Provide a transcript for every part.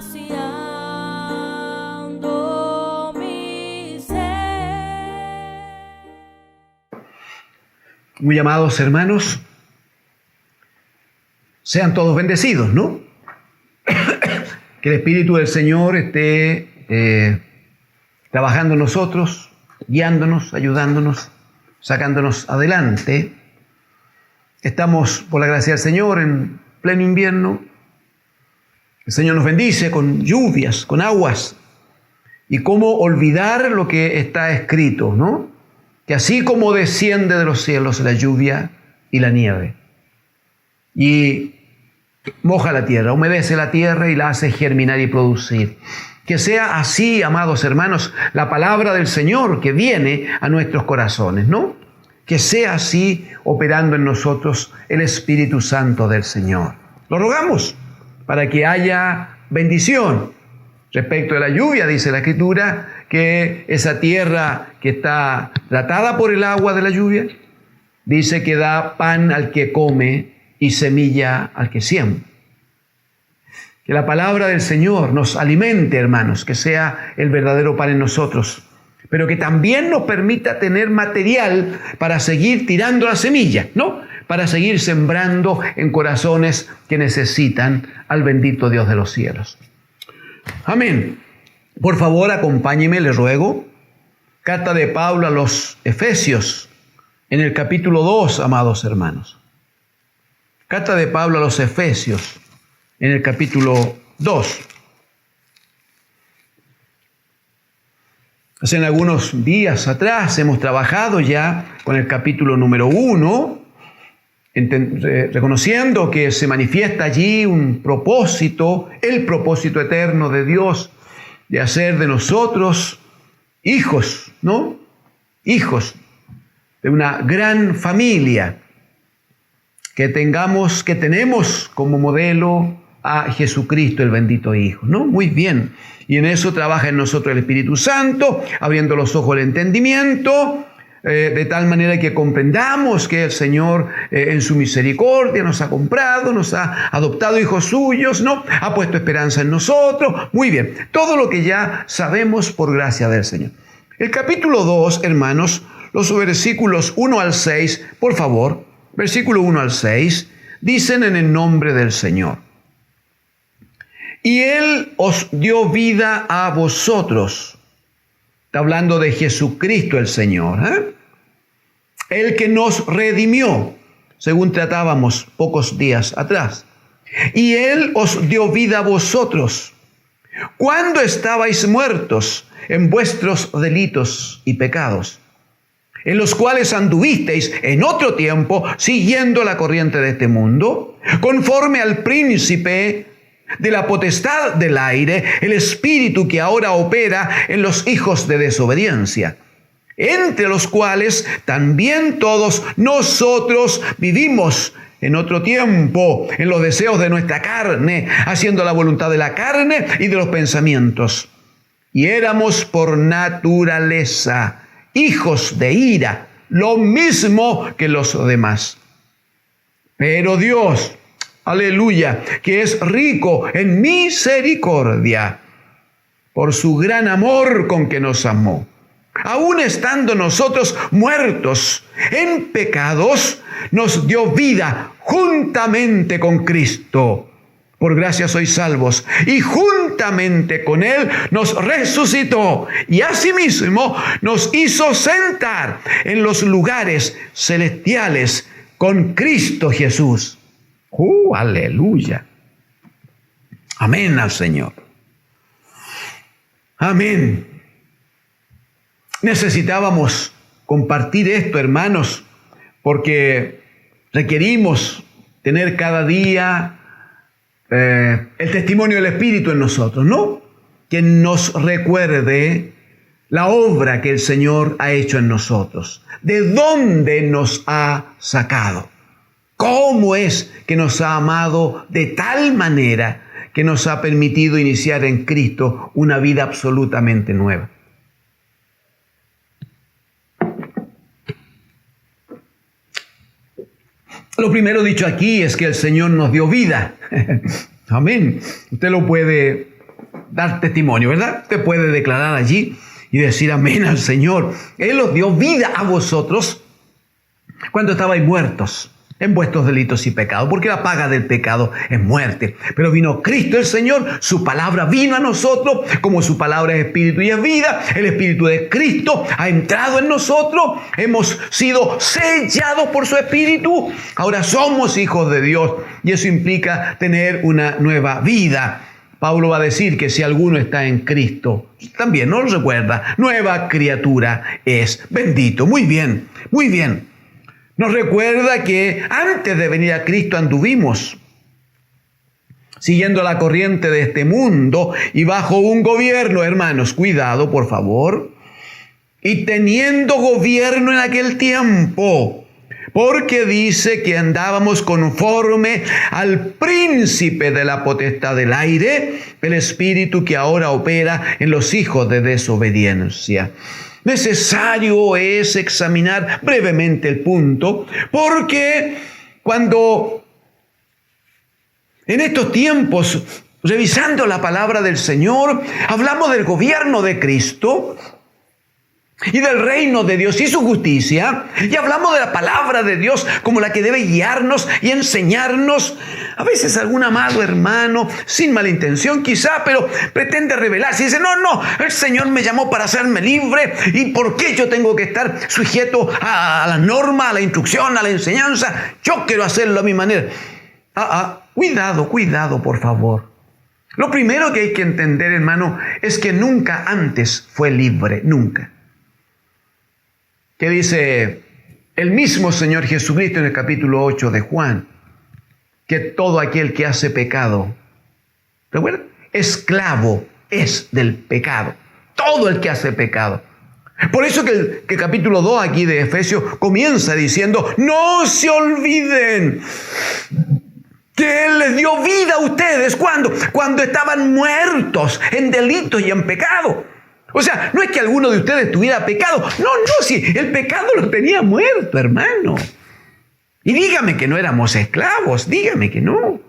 saciando mi sed. Muy amados hermanos, sean todos bendecidos, ¿no? Que el Espíritu del Señor esté trabajando en nosotros, guiándonos, ayudándonos, sacándonos adelante. Estamos, por la gracia del Señor, en pleno invierno. El Señor nos bendice con lluvias, con aguas. Y cómo olvidar lo que está escrito, ¿no? Que así como desciende de los cielos la lluvia y la nieve, y moja la tierra, humedece la tierra y la hace germinar y producir. Que sea así, amados hermanos, la palabra del Señor que viene a nuestros corazones, ¿no? Que sea así operando en nosotros el Espíritu Santo del Señor. Lo rogamos para que haya bendición. Respecto de la lluvia, dice la Escritura, que esa tierra que está tratada por el agua de la lluvia, dice que da pan al que come y semilla al que siembra. Que la palabra del Señor nos alimente, hermanos, que sea el verdadero pan en nosotros, pero que también nos permita tener material para seguir tirando la semilla, ¿no? Para seguir sembrando en corazones que necesitan al bendito Dios de los cielos. Amén. Por favor, acompáñeme, le ruego. Carta de Pablo a los Efesios, en el capítulo 2, amados hermanos. Carta de Pablo a los Efesios, en el capítulo 2. Hace algunos días atrás hemos trabajado ya con el capítulo número 1, reconociendo que se manifiesta allí un propósito, el propósito eterno de Dios, de hacer de nosotros hijos, ¿no? Hijos de una gran familia, que tenemos como modelo a Jesucristo, el bendito Hijo, ¿no? Muy bien. Y en eso trabaja en nosotros el Espíritu Santo, abriendo los ojos del entendimiento, de tal manera que comprendamos que el Señor en su misericordia nos ha comprado, nos ha adoptado hijos suyos, ¿no? Ha puesto esperanza en nosotros. Muy bien. Todo lo que ya sabemos por gracia del Señor. El capítulo 2, hermanos, los versículos 1 al 6, por favor, versículo 1 al 6, dicen en el nombre del Señor. Y Él os dio vida a vosotros. Está hablando de Jesucristo el Señor, el que nos redimió, según tratábamos pocos días atrás. Y Él os dio vida a vosotros, cuando estabais muertos en vuestros delitos y pecados, en los cuales anduvisteis en otro tiempo, siguiendo la corriente de este mundo, conforme al príncipe de la potestad del aire, el espíritu que ahora opera en los hijos de desobediencia, entre los cuales también todos nosotros vivimos en otro tiempo, en los deseos de nuestra carne, haciendo la voluntad de la carne y de los pensamientos. Y éramos por naturaleza hijos de ira, lo mismo que los demás. Pero Dios, aleluya, que es rico en misericordia, por su gran amor con que nos amó, aun estando nosotros muertos en pecados, nos dio vida juntamente con Cristo. Por gracia sois salvos, y juntamente con Él nos resucitó, y asimismo nos hizo sentar en los lugares celestiales con Cristo Jesús. Aleluya. Amén al Señor. Amén. Necesitábamos compartir esto, hermanos, porque requerimos tener cada día el testimonio del Espíritu en nosotros, ¿no? Que nos recuerde la obra que el Señor ha hecho en nosotros. ¿De dónde nos ha sacado? ¿Cómo es que nos ha amado de tal manera que nos ha permitido iniciar en Cristo una vida absolutamente nueva? Lo primero dicho aquí es que el Señor nos dio vida. Amén. Usted lo puede dar testimonio, ¿verdad? Usted puede declarar allí y decir amén al Señor. Él os dio vida a vosotros cuando estabais muertos en vuestros delitos y pecados, porque la paga del pecado es muerte. Pero vino Cristo el Señor, su palabra vino a nosotros, como su palabra es espíritu y es vida. El espíritu de Cristo ha entrado en nosotros, hemos sido sellados por su espíritu, ahora somos hijos de Dios y eso implica tener una nueva vida. Pablo va a decir que si alguno está en Cristo, también no lo recuerda, nueva criatura es. Bendito, muy bien, muy bien. Nos recuerda que antes de venir a Cristo anduvimos siguiendo la corriente de este mundo y bajo un gobierno, hermanos, cuidado por favor, y teniendo gobierno en aquel tiempo, porque dice que andábamos conforme al príncipe de la potestad del aire, el espíritu que ahora opera en los hijos de desobediencia. Necesario es examinar brevemente el punto, porque cuando en estos tiempos, revisando la palabra del Señor, hablamos del gobierno de Cristo y del reino de Dios y su justicia, y hablamos de la palabra de Dios como la que debe guiarnos y enseñarnos. A veces algún amado hermano, sin mala intención quizá, pero pretende rebelarse y dice, no, el Señor me llamó para hacerme libre, ¿y por qué yo tengo que estar sujeto a la norma, a la instrucción, a la enseñanza? Yo quiero hacerlo a mi manera. Cuidado, por favor. Lo primero que hay que entender, hermano, es que nunca antes fue libre, nunca. ¿Qué dice el mismo Señor Jesucristo en el capítulo 8 de Juan? Que todo aquel que hace pecado, ¿recuerdan? Esclavo es del pecado. Todo el que hace pecado. Por eso que el capítulo 2 aquí de Efesios comienza diciendo, no se olviden que Él les dio vida a ustedes. ¿Cuándo? Cuando estaban muertos en delitos y en pecado. O sea, no es que alguno de ustedes tuviera pecado. No, si el pecado lo tenía muerto, hermano. Y dígame que no éramos esclavos, dígame que no.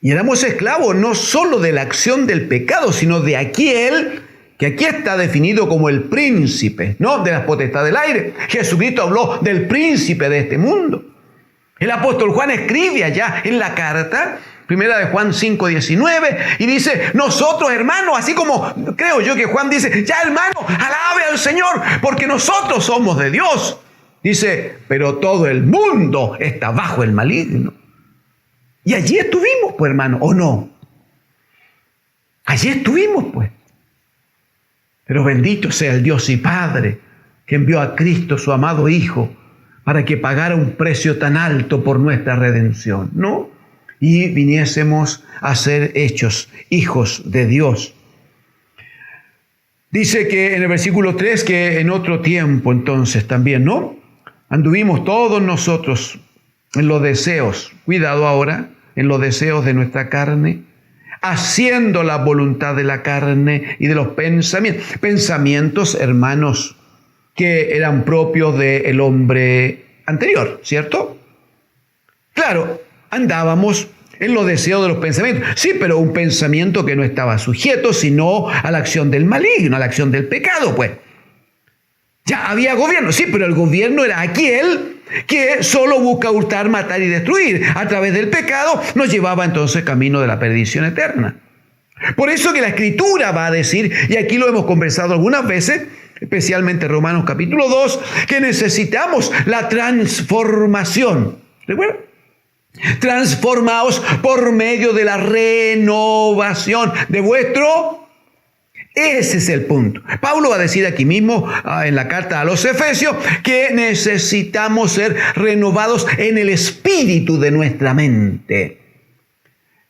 Y éramos esclavos no solo de la acción del pecado, sino de aquel que aquí está definido como el príncipe, ¿no? De la potestad del aire. Jesucristo habló del príncipe de este mundo. El apóstol Juan escribe allá en la carta, primera de Juan 5:19, y dice, nosotros hermanos, así como creo yo que Juan dice, ya hermano, alabe al Señor, porque nosotros somos de Dios. Dice, pero todo el mundo está bajo el maligno. Y allí estuvimos, pues hermano, ¿o no? Allí estuvimos, pues. Pero bendito sea el Dios y Padre, que envió a Cristo, su amado Hijo, para que pagara un precio tan alto por nuestra redención, ¿no? Y viniésemos a ser hechos hijos de Dios. Dice que en el versículo 3 que en otro tiempo entonces también, ¿no? Anduvimos todos nosotros en los deseos, cuidado ahora, en los deseos de nuestra carne, haciendo la voluntad de la carne y de los pensamientos. Pensamientos, hermanos, que eran propios del hombre anterior, ¿cierto? Claro, andábamos en los deseos de los pensamientos. Sí, pero un pensamiento que no estaba sujeto, sino a la acción del maligno, a la acción del pecado, pues. Ya había gobierno, sí, pero el gobierno era aquel que solo busca hurtar, matar y destruir. A través del pecado nos llevaba entonces camino de la perdición eterna. Por eso que la Escritura va a decir, y aquí lo hemos conversado algunas veces, especialmente Romanos capítulo 2, que necesitamos la transformación. ¿Recuerdan? Transformaos por medio de la renovación de vuestro... Ese es el punto. Pablo va a decir aquí mismo en la carta a los Efesios que necesitamos ser renovados en el espíritu de nuestra mente.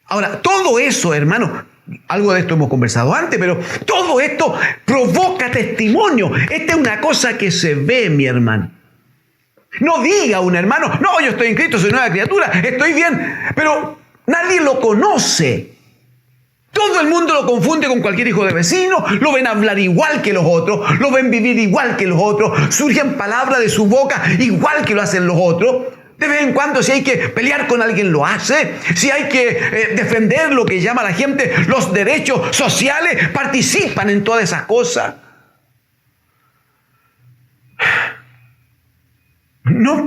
Ahora, todo eso, hermano, algo de esto hemos conversado antes, pero todo esto provoca testimonio. Esta es una cosa que se ve, mi hermano. No diga un hermano, no, yo estoy en Cristo, soy nueva criatura, estoy bien, pero nadie lo conoce. Todo el mundo lo confunde con cualquier hijo de vecino, lo ven hablar igual que los otros, lo ven vivir igual que los otros, surgen palabras de su boca igual que lo hacen los otros. De vez en cuando, si hay que pelear con alguien, lo hace. Si hay que defender lo que llama la gente los derechos sociales, participan en todas esas cosas. No,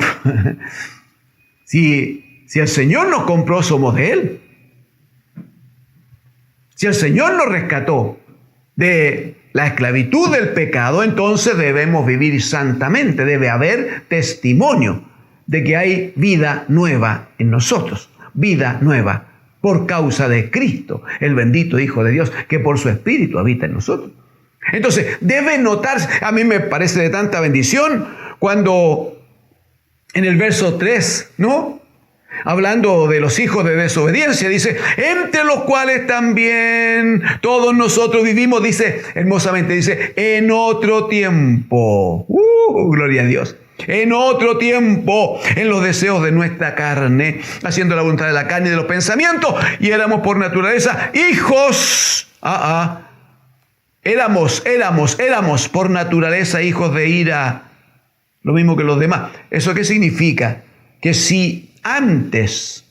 si el Señor nos compró, somos de Él. Si el Señor nos rescató de la esclavitud del pecado, entonces debemos vivir santamente. Debe haber testimonio de que hay vida nueva en nosotros. Vida nueva por causa de Cristo, el bendito Hijo de Dios, que por su Espíritu habita en nosotros. Entonces, debe notarse, a mí me parece de tanta bendición, cuando en el verso 3, ¿no?, hablando de los hijos de desobediencia, dice, entre los cuales también todos nosotros vivimos, dice hermosamente, dice, en otro tiempo, gloria a Dios, en otro tiempo, en los deseos de nuestra carne, haciendo la voluntad de la carne y de los pensamientos, y éramos por naturaleza hijos, éramos por naturaleza hijos de ira, lo mismo que los demás. ¿Eso qué significa? Que si antes,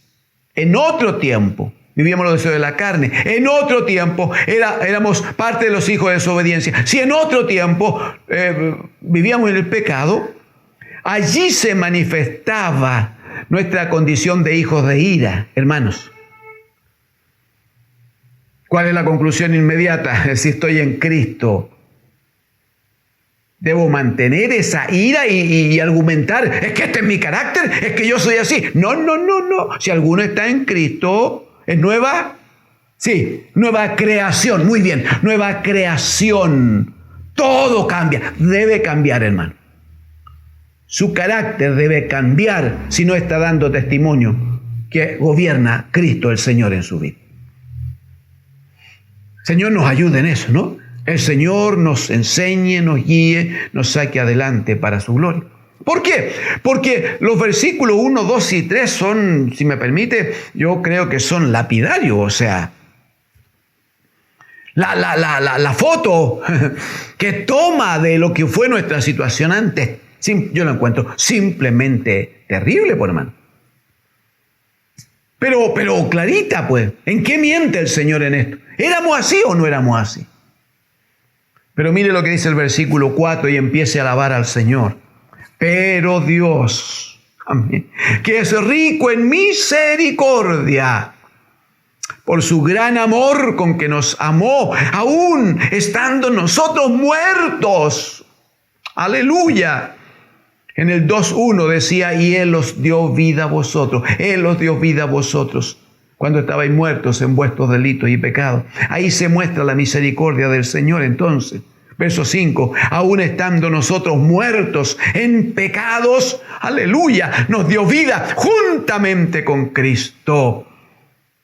en otro tiempo, vivíamos los deseos de la carne, en otro tiempo éramos parte de los hijos de desobediencia, si en otro tiempo vivíamos en el pecado, allí se manifestaba nuestra condición de hijos de ira, hermanos. ¿Cuál es la conclusión inmediata? Si estoy en Cristo, debo mantener esa ira y argumentar, es que este es mi carácter, es que yo soy así. No. Si alguno está en Cristo, es nueva, sí, nueva creación. Muy bien, nueva creación. Todo cambia, debe cambiar, hermano. Su carácter debe cambiar si no está dando testimonio que gobierna Cristo el Señor en su vida. Señor nos ayude en eso, ¿no? El Señor nos enseñe, nos guíe, nos saque adelante para su gloria. ¿Por qué? Porque los versículos 1, 2 y 3 son, si me permite, yo creo que son lapidarios. O sea, la foto que toma de lo que fue nuestra situación antes, yo la encuentro simplemente terrible, por hermano. Pero clarita, pues, ¿en qué miente el Señor en esto? ¿Éramos así o no éramos así? Pero mire lo que dice el versículo 4 y empiece a alabar al Señor. Pero Dios, amén, que es rico en misericordia, por su gran amor con que nos amó, aún estando nosotros muertos. Aleluya. En el 2:1 decía, y Él os dio vida a vosotros. Él os dio vida a vosotros cuando estabais muertos en vuestros delitos y pecados. Ahí se muestra la misericordia del Señor entonces. Verso 5, aún estando nosotros muertos en pecados, aleluya, nos dio vida juntamente con Cristo.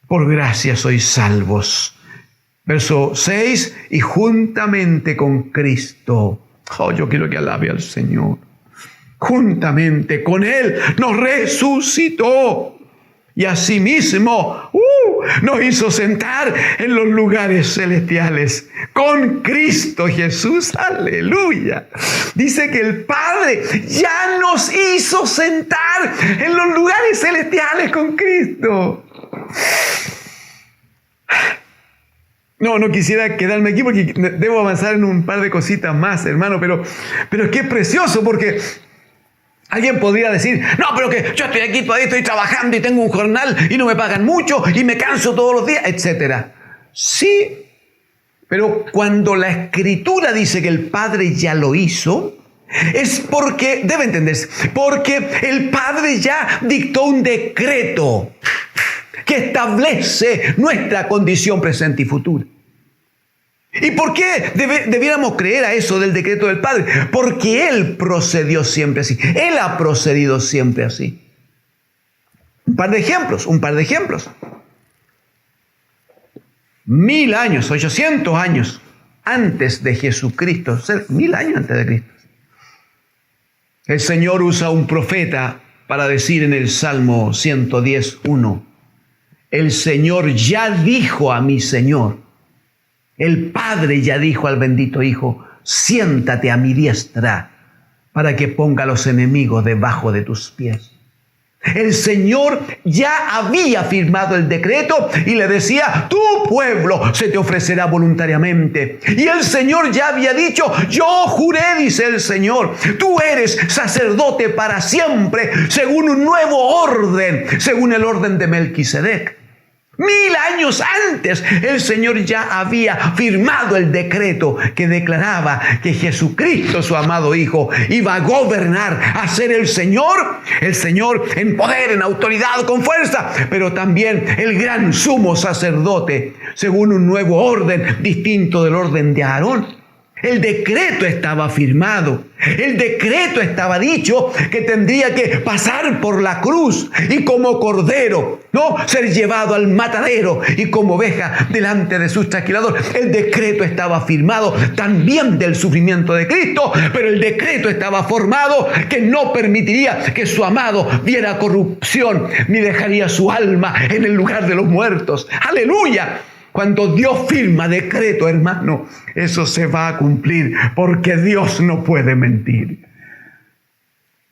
Por gracia sois salvos. Verso 6, y juntamente con Cristo. Oh, yo quiero que alabe al Señor. Juntamente con Él nos resucitó. Y asimismo nos hizo sentar en los lugares celestiales con Cristo Jesús. Aleluya. Dice que el Padre ya nos hizo sentar en los lugares celestiales con Cristo. No quisiera quedarme aquí porque debo avanzar en un par de cositas más, hermano, pero es que es precioso porque alguien podría decir, no, pero que yo estoy aquí, todavía estoy trabajando y tengo un jornal y no me pagan mucho y me canso todos los días, etc. Sí, pero cuando la Escritura dice que el Padre ya lo hizo, es porque, debe entenderse, porque el Padre ya dictó un decreto que establece nuestra condición presente y futura. ¿Y por qué debiéramos creer a eso del decreto del Padre? Porque Él procedió siempre así. Él ha procedido siempre así. Un par de ejemplos. 1000 años, 800 años antes de Jesucristo, 1000 años antes de Cristo, el Señor usa un profeta para decir en el Salmo 110:1, el Señor ya dijo a mi Señor, El Padre ya dijo al bendito Hijo: siéntate a mi diestra para que ponga a los enemigos debajo de tus pies. El Señor ya había firmado el decreto y le decía: tu pueblo se te ofrecerá voluntariamente. Y el Señor ya había dicho: yo juré, dice el Señor, tú eres sacerdote para siempre, según un nuevo orden, según el orden de Melquisedec. 1000 años antes el Señor ya había firmado el decreto que declaraba que Jesucristo, su amado Hijo, iba a gobernar, a ser el Señor en poder, en autoridad, con fuerza, pero también el gran sumo sacerdote, según un nuevo orden distinto del orden de Aarón. El decreto estaba firmado. El decreto estaba dicho que tendría que pasar por la cruz y como cordero, ¿no?, ser llevado al matadero y como oveja delante de sus trasquiladores. El decreto estaba firmado también del sufrimiento de Cristo, pero el decreto estaba formado que no permitiría que su amado viera corrupción ni dejaría su alma en el lugar de los muertos. ¡Aleluya! Cuando Dios firma decreto, hermano, eso se va a cumplir, porque Dios no puede mentir.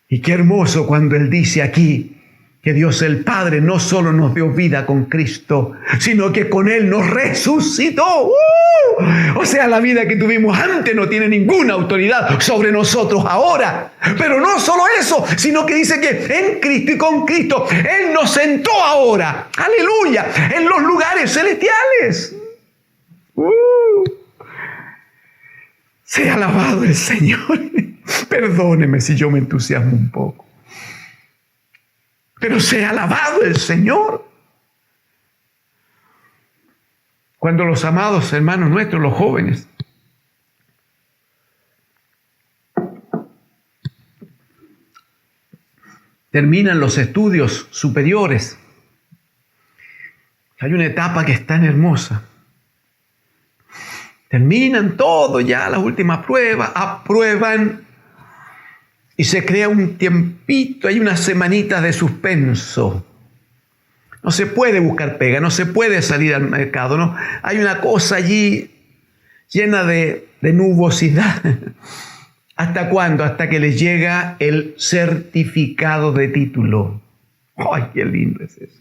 Y qué hermoso cuando Él dice aquí que Dios el Padre no solo nos dio vida con Cristo, sino que con Él nos resucitó. O sea, la vida que tuvimos antes no tiene ninguna autoridad sobre nosotros ahora. Pero no solo eso, sino que dice que en Cristo y con Cristo Él nos sentó ahora, aleluya, en los lugares celestiales. Sea alabado el Señor. Perdóneme si yo me entusiasmo un poco. Pero sea alabado el Señor. Cuando los amados hermanos nuestros, los jóvenes, terminan los estudios superiores, hay una etapa que es tan hermosa. Terminan todo ya, las últimas pruebas, aprueban y se crea un tiempito, hay unas semanitas de suspenso. No se puede buscar pega, no se puede salir al mercado, ¿no? Hay una cosa allí llena de nubosidad. ¿Hasta cuándo? Hasta que les llega el certificado de título. ¡Ay, qué lindo es eso!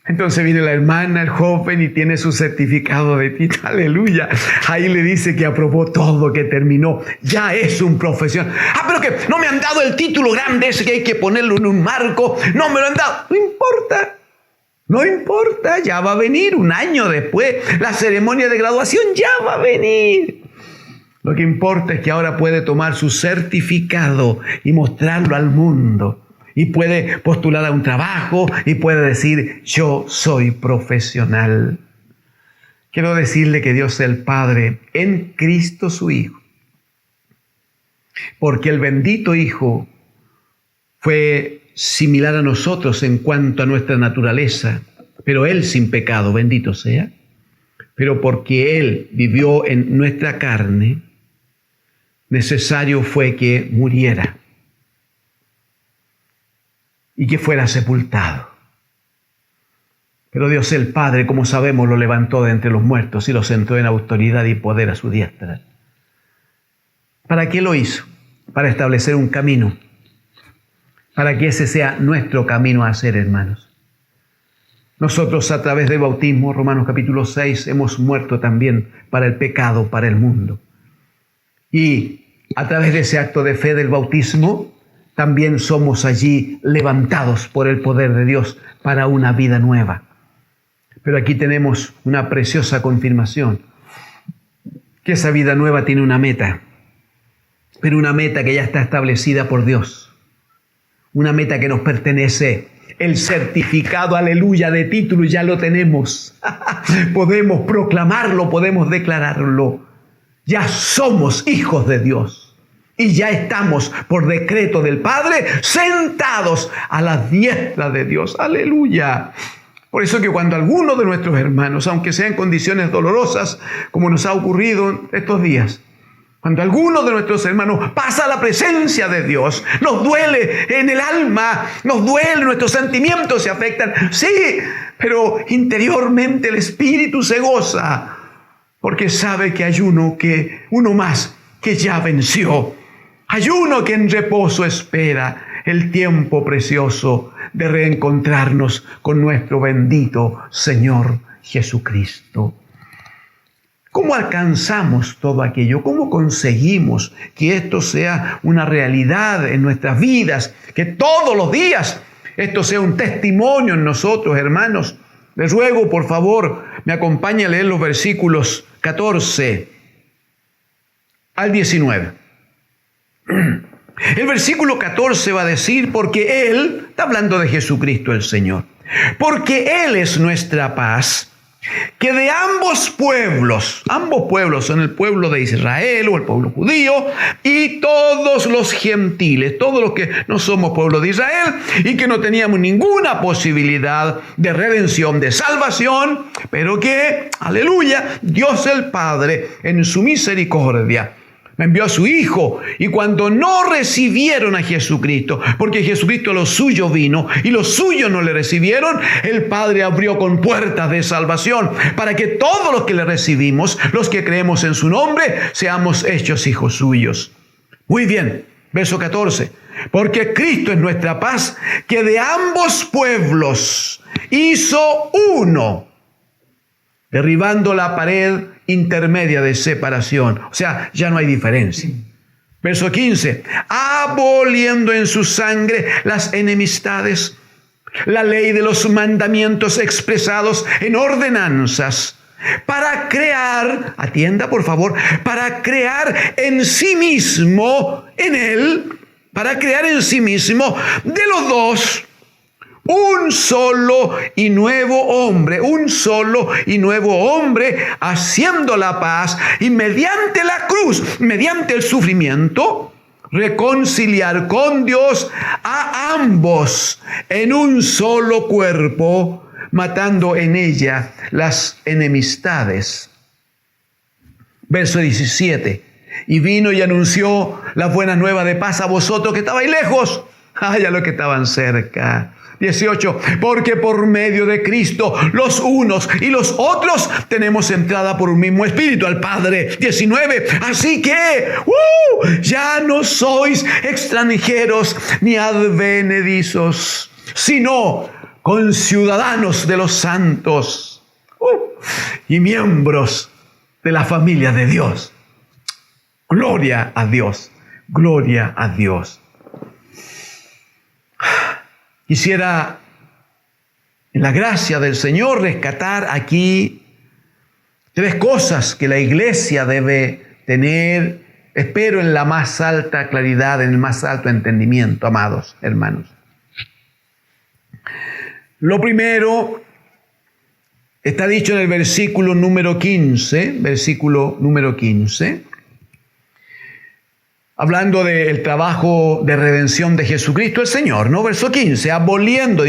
Entonces viene la hermana, el joven, y tiene su certificado de título. ¡Aleluya! Ahí le dice que aprobó todo, que terminó. Ya es un profesional. Pero que no me han dado el título grande ese que hay que ponerlo en un marco. No me lo han dado. No importa. No importa. Ya va a venir un año después. La ceremonia de graduación ya va a venir. Lo que importa es que ahora puede tomar su certificado y mostrarlo al mundo. Y puede postular a un trabajo y puede decir: yo soy profesional. Quiero decirle que Dios el Padre, en Cristo su Hijo, porque el bendito Hijo fue similar a nosotros en cuanto a nuestra naturaleza, pero Él sin pecado, bendito sea, pero porque Él vivió en nuestra carne, necesario fue que muriera y que fuera sepultado. Pero Dios el Padre, como sabemos, lo levantó de entre los muertos y lo sentó en autoridad y poder a su diestra. ¿Para qué lo hizo? Para establecer un camino, para que ese sea nuestro camino a hacer, hermanos. Nosotros, a través del bautismo, Romanos capítulo 6, hemos muerto también para el pecado, para el mundo. Y a través de ese acto de fe del bautismo, también somos allí levantados por el poder de Dios para una vida nueva. Pero aquí tenemos una preciosa confirmación, que esa vida nueva tiene una meta, pero una meta que ya está establecida por Dios, una meta que nos pertenece. El certificado, aleluya, de título ya lo tenemos. Podemos proclamarlo, podemos declararlo. Ya somos hijos de Dios. Y ya estamos, por decreto del Padre, sentados a la diestra de Dios. ¡Aleluya! Por eso que cuando alguno de nuestros hermanos, aunque sea en condiciones dolorosas, como nos ha ocurrido estos días, cuando alguno de nuestros hermanos pasa a la presencia de Dios, nos duele en el alma, nos duele, nuestros sentimientos se afectan. Sí, pero interiormente el espíritu se goza. porque sabe que hay uno más que ya venció. Hay uno que en reposo espera el tiempo precioso de reencontrarnos con nuestro bendito Señor Jesucristo. ¿Cómo alcanzamos todo aquello? ¿Cómo conseguimos que esto sea una realidad en nuestras vidas? Que todos los días esto sea un testimonio en nosotros, hermanos. Les ruego, por favor, me acompañe a leer los versículos 14 al 19. El versículo 14 va a decir, porque Él, está hablando de Jesucristo el Señor, porque Él es nuestra paz, que de ambos pueblos son el pueblo de Israel o el pueblo judío y todos los gentiles, todos los que no somos pueblo de Israel y que no teníamos ninguna posibilidad de redención, de salvación, pero que, aleluya, Dios el Padre en su misericordia me envió a su Hijo, y cuando no recibieron a Jesucristo, porque Jesucristo a lo suyo vino y los suyos no le recibieron, el Padre abrió con puertas de salvación para que todos los que le recibimos, los que creemos en su nombre, seamos hechos hijos suyos. Muy bien, verso 14. Porque Cristo es nuestra paz, que de ambos pueblos hizo uno, derribando la pared intermedia de separación. O sea, ya no hay diferencia. Verso 15. Aboliendo en su sangre las enemistades, la ley de los mandamientos expresados en ordenanzas, para crear, atienda por favor, para crear en sí mismo, en Él, para crear en sí mismo de los dos, un solo y nuevo hombre, haciendo la paz, y mediante la cruz, mediante el sufrimiento, reconciliar con Dios a ambos en un solo cuerpo, matando en ella las enemistades. Verso 17. Y vino y anunció la buena nueva de paz a vosotros que estabais lejos, a los que estaban cerca. 18. Porque por medio de Cristo los unos y los otros tenemos entrada por un mismo Espíritu al Padre. 19. Así que ya no sois extranjeros ni advenedizos, sino conciudadanos de los santos y miembros de la familia de Dios. Gloria a Dios, gloria a Dios. Quisiera, en la gracia del Señor, rescatar aquí 3 cosas que la iglesia debe tener, espero, en la más alta claridad, en el más alto entendimiento, amados hermanos. Lo primero está dicho en el versículo número 15, hablando del trabajo de redención de Jesucristo el Señor, ¿no? Verso 15, aboliendo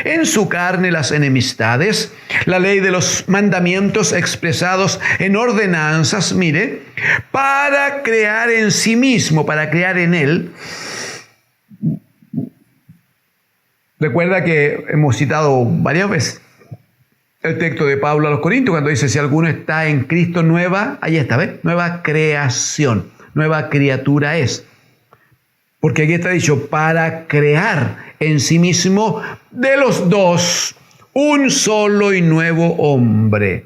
en su carne las enemistades, la ley de los mandamientos expresados en ordenanzas, mire, para crear en sí mismo, para crear en Él. Recuerda que hemos citado varias veces el texto de Pablo a los Corintios, cuando dice, si alguno está en Cristo nueva, ahí está, ¿ves? Nueva creación. Nueva criatura es. Porque aquí está dicho, para crear en sí mismo de los dos un solo y nuevo hombre,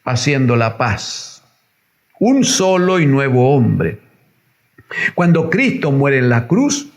haciendo la paz. Un solo y nuevo hombre. Cuando Cristo muere en la cruz,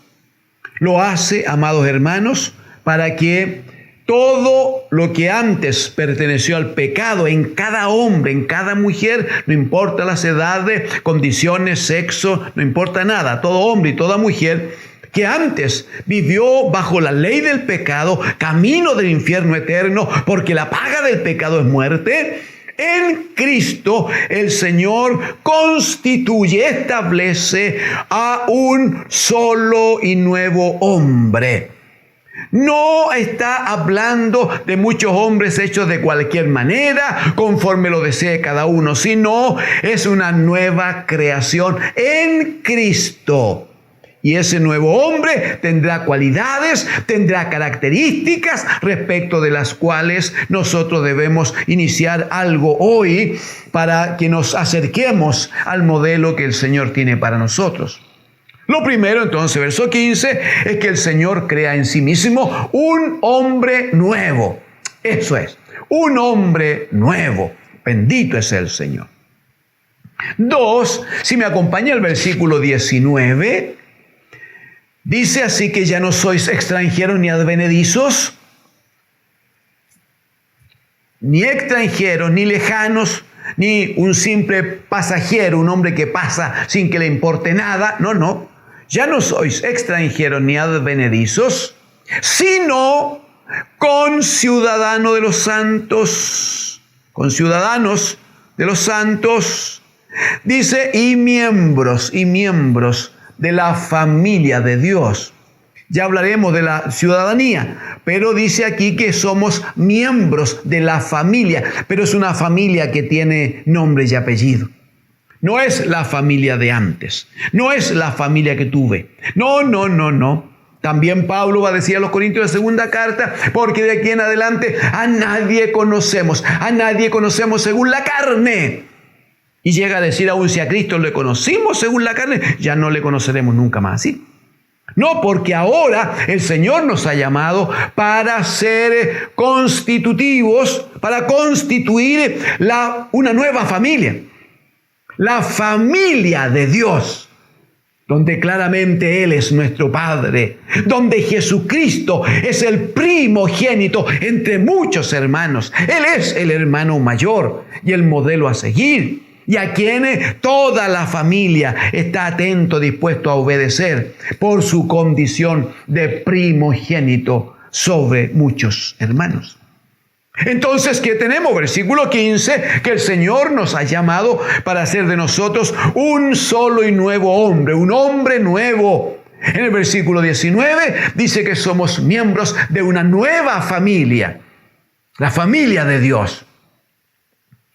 lo hace, amados hermanos, para que todo lo que antes perteneció al pecado en cada hombre, en cada mujer, no importa las edades, condiciones, sexo, no importa nada, todo hombre y toda mujer que antes vivió bajo la ley del pecado, camino del infierno eterno, porque la paga del pecado es muerte, en Cristo el Señor constituye, establece a un solo y nuevo hombre. No está hablando de muchos hombres hechos de cualquier manera, conforme lo desee cada uno, sino es una nueva creación en Cristo. Y ese nuevo hombre tendrá cualidades, tendrá características respecto de las cuales nosotros debemos iniciar algo hoy para que nos acerquemos al modelo que el Señor tiene para nosotros. Lo primero, entonces, verso 15, es que el Señor crea en sí mismo un hombre nuevo. Eso es, un hombre nuevo. Bendito es el Señor. 2, si me acompaña el versículo 19, dice así que ya no sois extranjeros ni advenedizos, ni extranjeros, ni lejanos, ni un simple pasajero, un hombre que pasa sin que le importe nada. No. Ya no sois extranjeros ni advenedizos, sino conciudadanos de los santos. Conciudadanos de los santos. Dice, y miembros de la familia de Dios. Ya hablaremos de la ciudadanía, pero dice aquí que somos miembros de la familia, pero es una familia que tiene nombre y apellido. No es la familia de antes, no es la familia que tuve. No. También Pablo va a decir a los Corintios de segunda carta, porque de aquí en adelante a nadie conocemos según la carne. Y llega a decir, aún si a Cristo le conocimos según la carne, ya no le conoceremos nunca más, ¿sí? No, porque ahora el Señor nos ha llamado para ser constitutivos, para constituir una nueva familia. La familia de Dios, donde claramente Él es nuestro Padre, donde Jesucristo es el primogénito entre muchos hermanos. Él es el hermano mayor y el modelo a seguir, y a quien toda la familia está atento, dispuesto a obedecer por su condición de primogénito sobre muchos hermanos. Entonces, ¿qué tenemos? Versículo 15, que el Señor nos ha llamado para hacer de nosotros un solo y nuevo hombre, un hombre nuevo. En el versículo 19 dice que somos miembros de una nueva familia, la familia de Dios.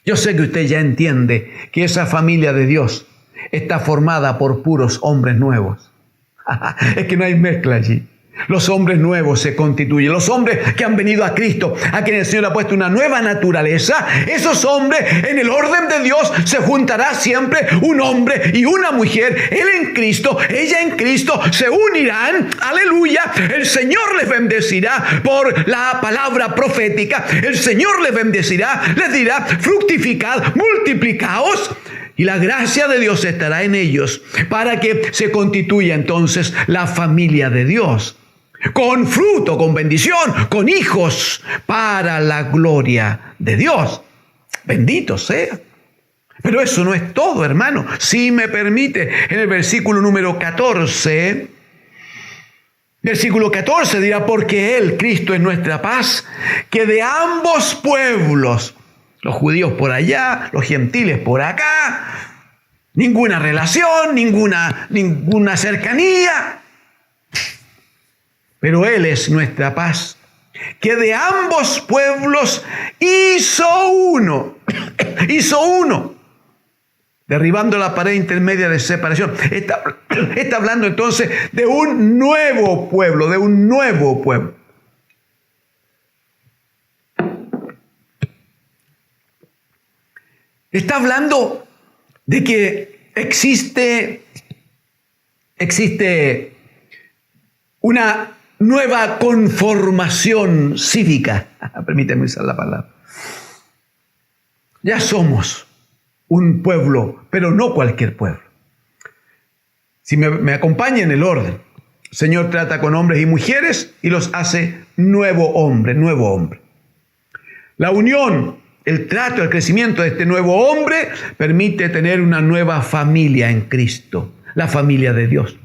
Yo sé que usted ya entiende que esa familia de Dios está formada por puros hombres nuevos. Es que no hay mezcla allí. Los hombres nuevos se constituyen, los hombres que han venido a Cristo, a quien el Señor ha puesto una nueva naturaleza. Esos hombres, en el orden de Dios, se juntará siempre un hombre y una mujer, él en Cristo, ella en Cristo, se unirán, aleluya. El Señor les bendecirá por la palabra profética, el Señor les bendecirá, les dirá, fructificad, multiplicaos. Y la gracia de Dios estará en ellos para que se constituya entonces la familia de Dios. Con fruto, con bendición, con hijos, para la gloria de Dios. Bendito sea. Pero eso no es todo, hermano. Si me permite, en el versículo número 14, dirá, porque Él, Cristo, es nuestra paz, que de ambos pueblos, los judíos por allá, los gentiles por acá, ninguna relación, ninguna cercanía. Pero Él es nuestra paz, que de ambos pueblos hizo uno, derribando la pared intermedia de separación. Está hablando entonces de un nuevo pueblo, Está hablando de que existe una nueva conformación cívica. Permíteme usar la palabra. Ya somos un pueblo, pero no cualquier pueblo. Si me acompaña en el orden, el Señor trata con hombres y mujeres y los hace nuevo hombre. La unión, el trato, el crecimiento de este nuevo hombre permite tener una nueva familia en Cristo, la familia de Dios.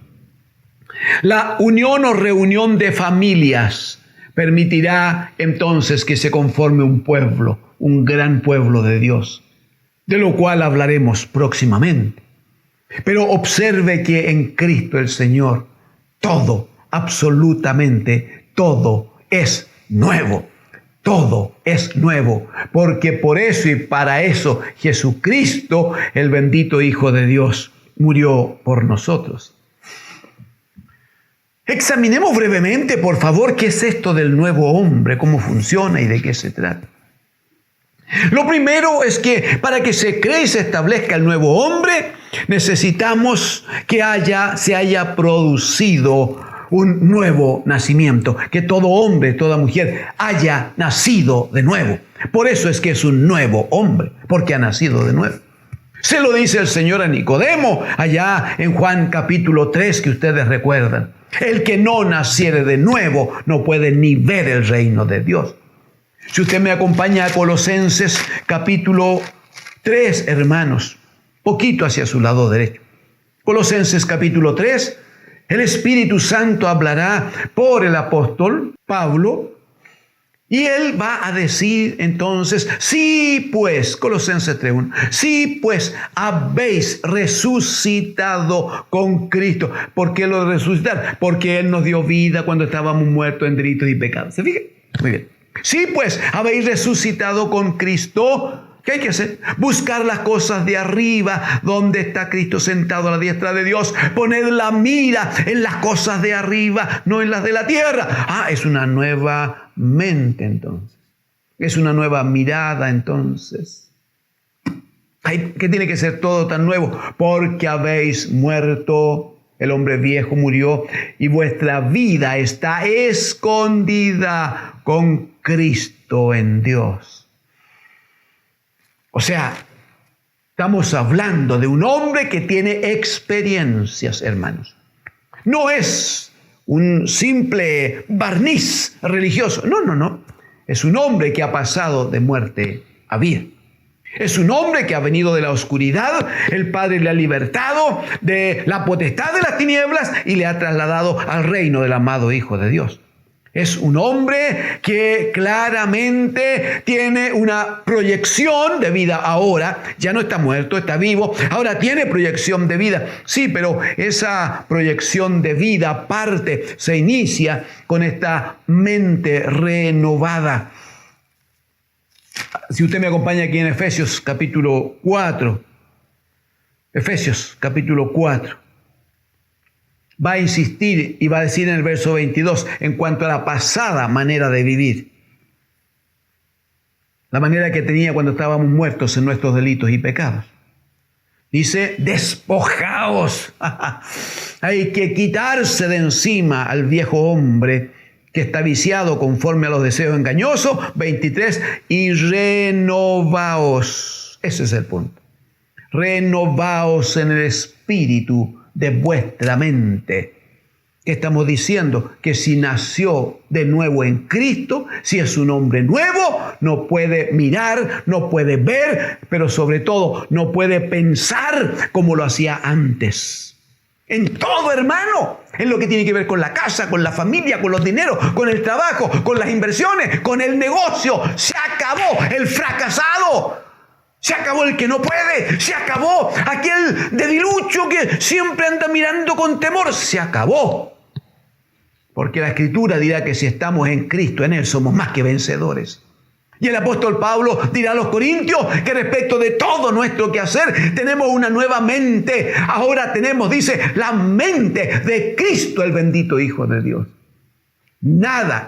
La unión o reunión de familias permitirá entonces que se conforme un pueblo, un gran pueblo de Dios, de lo cual hablaremos próximamente. Pero observe que en Cristo el Señor todo, absolutamente todo es nuevo. Todo es nuevo, porque por eso y para eso Jesucristo, el bendito Hijo de Dios, murió por nosotros. Examinemos brevemente, por favor, qué es esto del nuevo hombre, cómo funciona y de qué se trata. Lo primero es que para que se cree y se establezca el nuevo hombre, necesitamos que se haya producido un nuevo nacimiento, que todo hombre, toda mujer haya nacido de nuevo. Por eso es que es un nuevo hombre, porque ha nacido de nuevo. Se lo dice el Señor a Nicodemo, allá en Juan capítulo 3, que ustedes recuerdan. El que no naciere de nuevo no puede ni ver el reino de Dios. Si usted me acompaña a Colosenses capítulo 3, hermanos, poquito hacia su lado derecho. Colosenses capítulo 3, el Espíritu Santo hablará por el apóstol Pablo y él va a decir entonces, sí pues, Colosenses 3:1, sí pues habéis resucitado con Cristo. ¿Por qué lo resucitar? Porque Él nos dio vida cuando estábamos muertos en delitos y pecados. ¿Se fijan? Muy bien. Sí pues habéis resucitado con Cristo. ¿Qué hay que hacer? Buscar las cosas de arriba, donde está Cristo sentado a la diestra de Dios. Poned la mira en las cosas de arriba, no en las de la tierra. Es una nueva mente entonces. Es una nueva mirada entonces. ¿Qué tiene que ser todo tan nuevo? Porque habéis muerto, el hombre viejo murió y vuestra vida está escondida con Cristo en Dios. O sea, estamos hablando de un hombre que tiene experiencias, hermanos. No es un simple barniz religioso. No. Es un hombre que ha pasado de muerte a vida. Es un hombre que ha venido de la oscuridad. El Padre le ha libertado de la potestad de las tinieblas y le ha trasladado al reino del amado Hijo de Dios. Es un hombre que claramente tiene una proyección de vida ahora. Ya no está muerto, está vivo. Ahora tiene proyección de vida. Sí, pero esa proyección de vida se inicia con esta mente renovada. Si usted me acompaña aquí en Efesios capítulo 4. Efesios capítulo 4. Va a insistir y va a decir en el verso 22 en cuanto a la pasada manera de vivir. La manera que tenía cuando estábamos muertos en nuestros delitos y pecados. Dice, despojaos. Hay que quitarse de encima al viejo hombre que está viciado conforme a los deseos engañosos. 23, y renovaos. Ese es el punto. Renovaos en el espíritu de vuestra mente. ¿Qué estamos diciendo? Que si nació de nuevo en Cristo, si es un hombre nuevo, no puede mirar, no puede ver, pero sobre todo no puede pensar como lo hacía antes. En todo, hermano, en lo que tiene que ver con la casa, con la familia, con los dineros, con el trabajo, con las inversiones, con el negocio. Se acabó el fracasado. Se acabó el que no puede, se acabó aquel debilucho que siempre anda mirando con temor, se acabó. Porque la Escritura dirá que si estamos en Cristo, en Él somos más que vencedores. Y el apóstol Pablo dirá a los corintios que respecto de todo nuestro quehacer tenemos una nueva mente. Ahora tenemos, dice, la mente de Cristo, el bendito Hijo de Dios. Nada,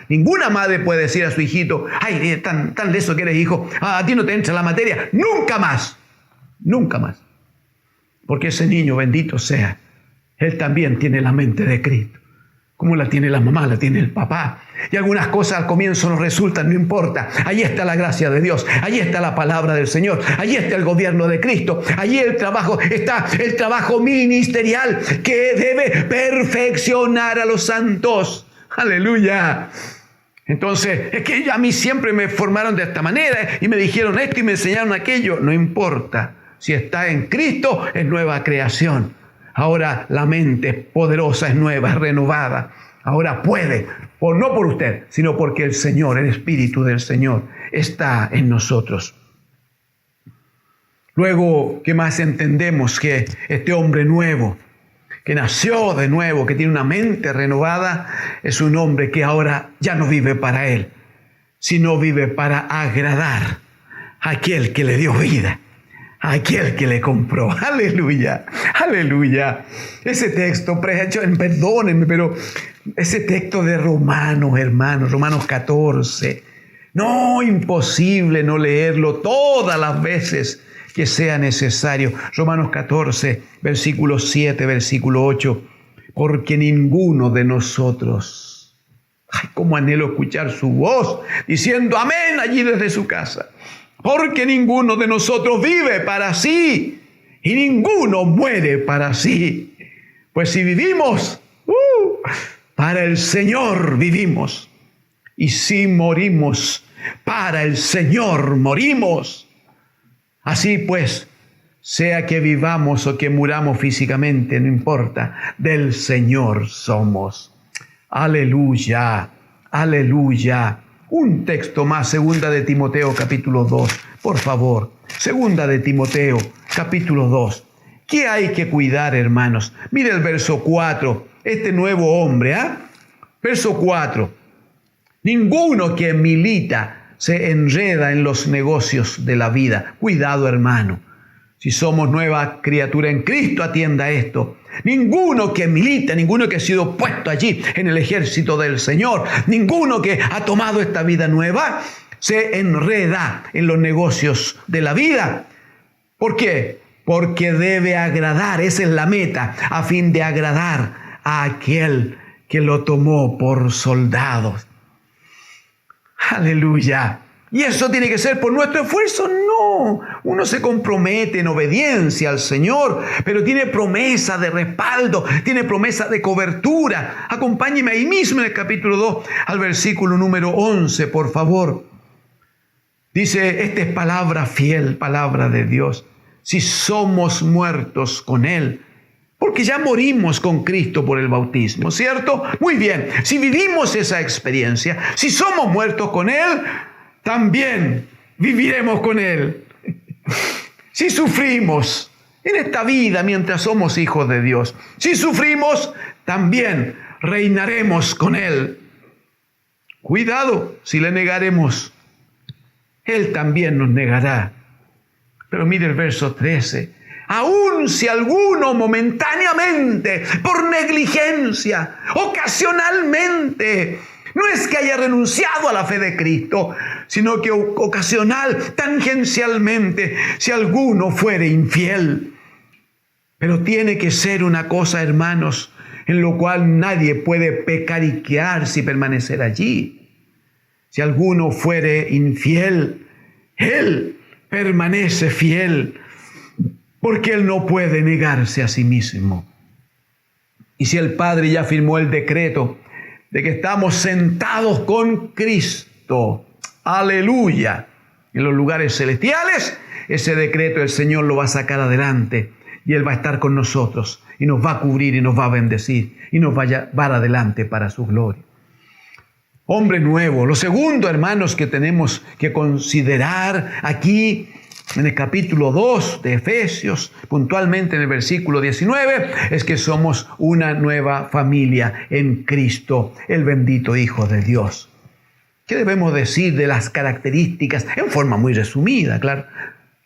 ninguna madre puede decir a su hijito, ay, tan leso que eres, hijo, a ti no te entra la materia. Nunca más. Porque ese niño, bendito sea, él también tiene la mente de Cristo. Como la tiene la mamá, la tiene el papá. Y algunas cosas al comienzo no resultan, no importa. Allí está la gracia de Dios. Allí está la palabra del Señor. Allí está el gobierno de Cristo. Allí está el trabajo ministerial que debe perfeccionar a los santos. ¡Aleluya! Entonces, es que a mí siempre me formaron de esta manera y me dijeron esto y me enseñaron aquello. No importa. Si está en Cristo, es nueva creación. Ahora la mente poderosa es nueva, es renovada. Ahora puede, no por usted, sino porque el Señor, el Espíritu del Señor, está en nosotros. Luego, ¿qué más entendemos? Que este hombre nuevo, que nació de nuevo, que tiene una mente renovada, es un hombre que ahora ya no vive para él, sino vive para agradar a aquel que le dio vida, a aquel que le compró. Aleluya, aleluya. Ese texto, perdónenme, pero ese texto de Romanos, hermanos, Romanos 14, no, imposible no leerlo todas las veces que sea necesario. Romanos 14, versículo 7, versículo 8. Porque ninguno de nosotros, ay, cómo anhelo escuchar su voz diciendo amén allí desde su casa. Porque ninguno de nosotros vive para sí y ninguno muere para sí. Pues si vivimos, para el Señor vivimos. Y si morimos, para el Señor morimos. Así pues, sea que vivamos o que muramos físicamente, no importa, del Señor somos. Aleluya, aleluya. Un texto más, segunda de Timoteo capítulo 2, por favor. Segunda de Timoteo capítulo 2. ¿Qué hay que cuidar, hermanos? Mire el verso 4, este nuevo hombre, Verso 4. Ninguno que milita se enreda en los negocios de la vida. Cuidado, hermano. Si somos nueva criatura en Cristo, atienda esto. Ninguno que milita, ninguno que ha sido puesto allí en el ejército del Señor, ninguno que ha tomado esta vida nueva, se enreda en los negocios de la vida. ¿Por qué? Porque debe agradar, esa es la meta, a fin de agradar a aquel que lo tomó por soldados. Aleluya. ¿Y eso tiene que ser por nuestro esfuerzo? No. Uno se compromete en obediencia al Señor, pero tiene promesa de respaldo, tiene promesa de cobertura. Acompáñeme ahí mismo en el capítulo 2 al versículo número 11, por favor. Dice, esta es palabra fiel, palabra de Dios. Si somos muertos con Él, porque ya morimos con Cristo por el bautismo, ¿cierto? Muy bien, si vivimos esa experiencia, si somos muertos con Él, también viviremos con Él. Si sufrimos en esta vida mientras somos hijos de Dios, si sufrimos, también reinaremos con Él. Cuidado, si le negaremos, Él también nos negará. Pero mire el verso 13. Aun si alguno momentáneamente, por negligencia, ocasionalmente, no es que haya renunciado a la fe de Cristo, sino que ocasional, tangencialmente, si alguno fuere infiel. Pero tiene que ser una cosa, hermanos, en lo cual nadie puede pecariquearse y permanecer allí. Si alguno fuere infiel, Él permanece fiel, porque Él no puede negarse a sí mismo. Y si el Padre ya firmó el decreto de que estamos sentados con Cristo, aleluya, en los lugares celestiales, ese decreto el Señor lo va a sacar adelante y Él va a estar con nosotros y nos va a cubrir y nos va a bendecir y nos va a llevar adelante para su gloria. Hombre nuevo. Lo segundo, hermanos, que tenemos que considerar aquí en el capítulo 2 de Efesios, puntualmente en el versículo 19, es que somos una nueva familia en Cristo, el bendito Hijo de Dios. ¿Qué debemos decir de las características? En forma muy resumida, claro.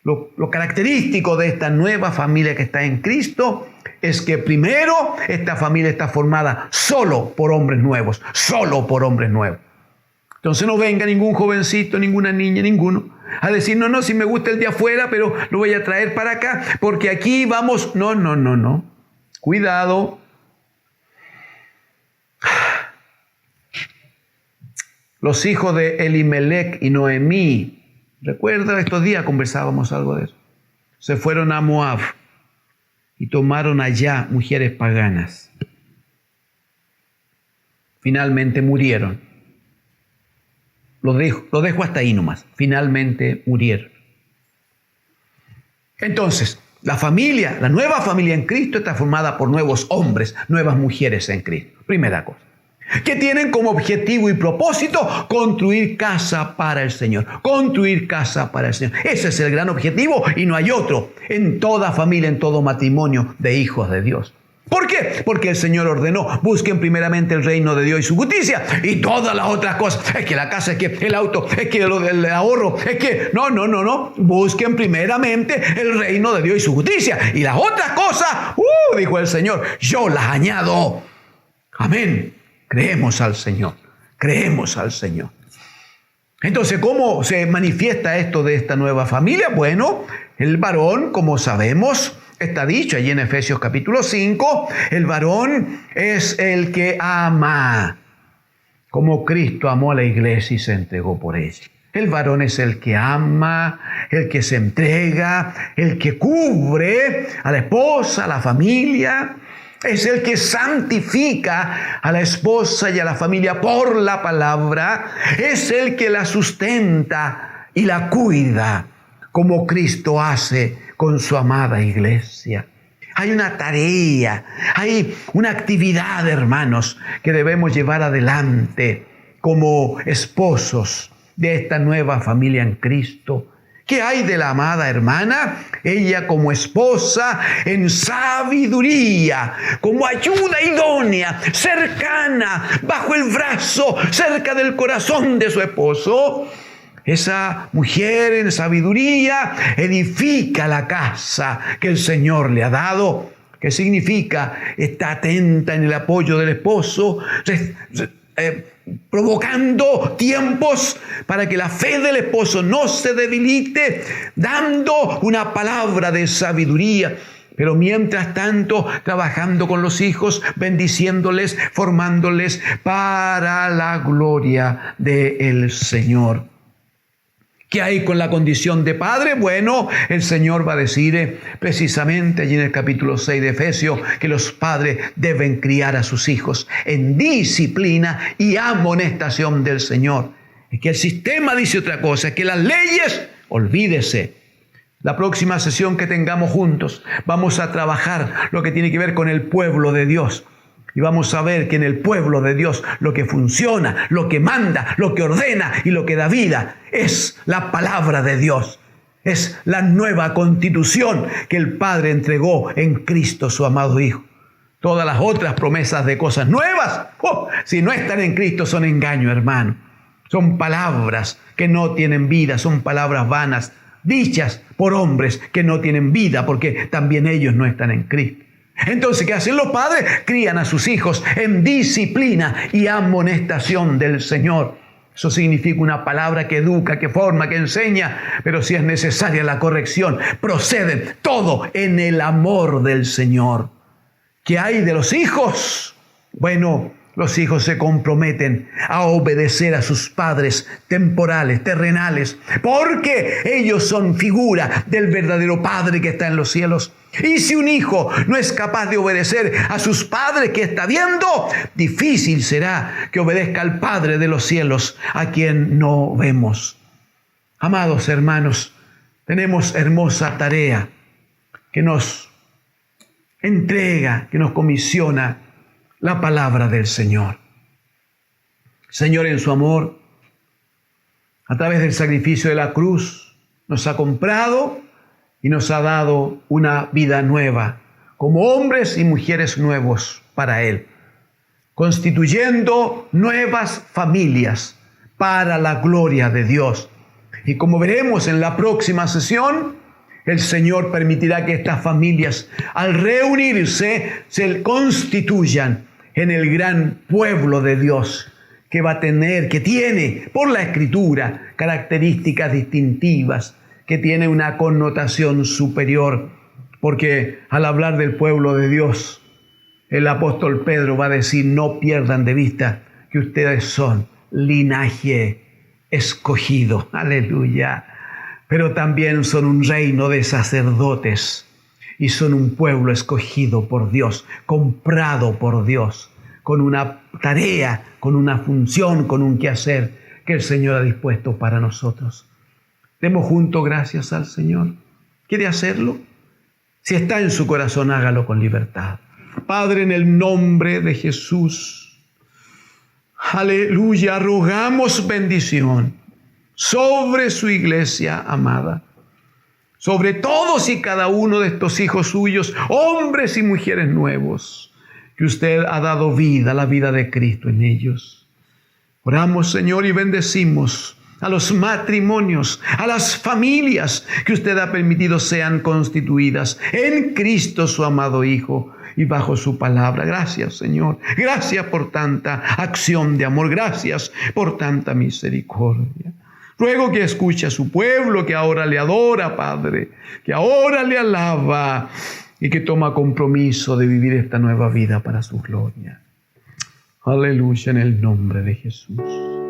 Lo característico de esta nueva familia que está en Cristo es que primero esta familia está formada solo por hombres nuevos, solo por hombres nuevos. Entonces no venga ningún jovencito, ninguna niña, ninguno a decir, no, si me gusta el de afuera, pero lo voy a traer para acá, porque aquí vamos. No. Cuidado. Los hijos de Elimelec y Noemí, recuerda, estos días conversábamos algo de eso, se fueron a Moab y tomaron allá mujeres paganas. Finalmente murieron. Lo dejo hasta ahí nomás. Finalmente murieron. Entonces, la familia, la nueva familia en Cristo está formada por nuevos hombres, nuevas mujeres en Cristo. Primera cosa. Que tienen como objetivo y propósito construir casa para el Señor. Construir casa para el Señor. Ese es el gran objetivo y no hay otro en toda familia, en todo matrimonio de hijos de Dios. ¿Por qué? Porque el Señor ordenó, busquen primeramente el reino de Dios y su justicia y todas las otras cosas. Es que la casa, es que el auto, es que el ahorro, es que... No. Busquen primeramente el reino de Dios y su justicia. Y las otras cosas, dijo el Señor, yo las añado. Amén. Creemos al Señor. Creemos al Señor. Entonces, ¿cómo se manifiesta esto de esta nueva familia? Bueno, el varón, como sabemos, está dicho allí en Efesios capítulo 5, el varón es el que ama, como Cristo amó a la iglesia y se entregó por ella. El varón es el que ama, el que se entrega, el que cubre a la esposa, a la familia. Es el que santifica a la esposa y a la familia por la palabra. Es el que la sustenta y la cuida, como Cristo hace con su amada iglesia. Hay una tarea, hay una actividad, hermanos, que debemos llevar adelante como esposos de esta nueva familia en Cristo. ¿Qué hay de la amada hermana? Ella como esposa en sabiduría, como ayuda idónea, cercana, bajo el brazo, cerca del corazón de su esposo. Esa mujer en sabiduría edifica la casa que el Señor le ha dado. ¿Qué significa? Está atenta en el apoyo del esposo, provocando tiempos para que la fe del esposo no se debilite, dando una palabra de sabiduría. Pero mientras tanto, trabajando con los hijos, bendiciéndoles, formándoles para la gloria del Señor. ¿Qué hay con la condición de padre? Bueno, el Señor va a decir precisamente allí en el capítulo 6 de Efesios que los padres deben criar a sus hijos en disciplina y amonestación del Señor. Es que el sistema dice otra cosa, es que las leyes, olvídese. La próxima sesión que tengamos juntos vamos a trabajar lo que tiene que ver con el pueblo de Dios. Y vamos a ver que en el pueblo de Dios lo que funciona, lo que manda, lo que ordena y lo que da vida es la palabra de Dios. Es la nueva constitución que el Padre entregó en Cristo, su amado Hijo. Todas las otras promesas de cosas nuevas, si no están en Cristo, son engaño, hermano. Son palabras que no tienen vida, son palabras vanas, dichas por hombres que no tienen vida, porque también ellos no están en Cristo. Entonces, ¿qué hacen los padres? Crían a sus hijos en disciplina y amonestación del Señor. Eso significa una palabra que educa, que forma, que enseña, pero si es necesaria la corrección, proceden todo en el amor del Señor. ¿Qué hay de los hijos? Bueno, los hijos se comprometen a obedecer a sus padres temporales, terrenales, porque ellos son figura del verdadero Padre que está en los cielos. Y si un hijo no es capaz de obedecer a sus padres que está viendo, difícil será que obedezca al Padre de los cielos, a quien no vemos. Amados hermanos, tenemos hermosa tarea que nos entrega, que nos comisiona la palabra del Señor. Señor, en su amor, a través del sacrificio de la cruz, nos ha comprado y nos ha dado una vida nueva, como hombres y mujeres nuevos para Él, constituyendo nuevas familias para la gloria de Dios. Y como veremos en la próxima sesión, el Señor permitirá que estas familias, al reunirse, se constituyan en el gran pueblo de Dios, que va a tener, que tiene, por la Escritura, características distintivas, que tiene una connotación superior, porque al hablar del pueblo de Dios, el apóstol Pedro va a decir, no pierdan de vista que ustedes son linaje escogido, aleluya, pero también son un reino de sacerdotes y son un pueblo escogido por Dios, comprado por Dios, con una tarea, con una función, con un quehacer que el Señor ha dispuesto para nosotros. Demos juntos gracias al Señor. ¿Quiere hacerlo? Si está en su corazón, hágalo con libertad. Padre, en el nombre de Jesús, aleluya, rogamos bendición sobre su iglesia amada, sobre todos y cada uno de estos hijos suyos, hombres y mujeres nuevos, que usted ha dado vida, la vida de Cristo en ellos. Oramos, Señor, y bendecimos a los matrimonios, a las familias que usted ha permitido sean constituidas en Cristo, su amado Hijo, y bajo su palabra. Gracias, Señor. Gracias por tanta acción de amor. Gracias por tanta misericordia. Ruego que escuche a su pueblo que ahora le adora, Padre, que ahora le alaba y que toma compromiso de vivir esta nueva vida para su gloria. Aleluya, en el nombre de Jesús.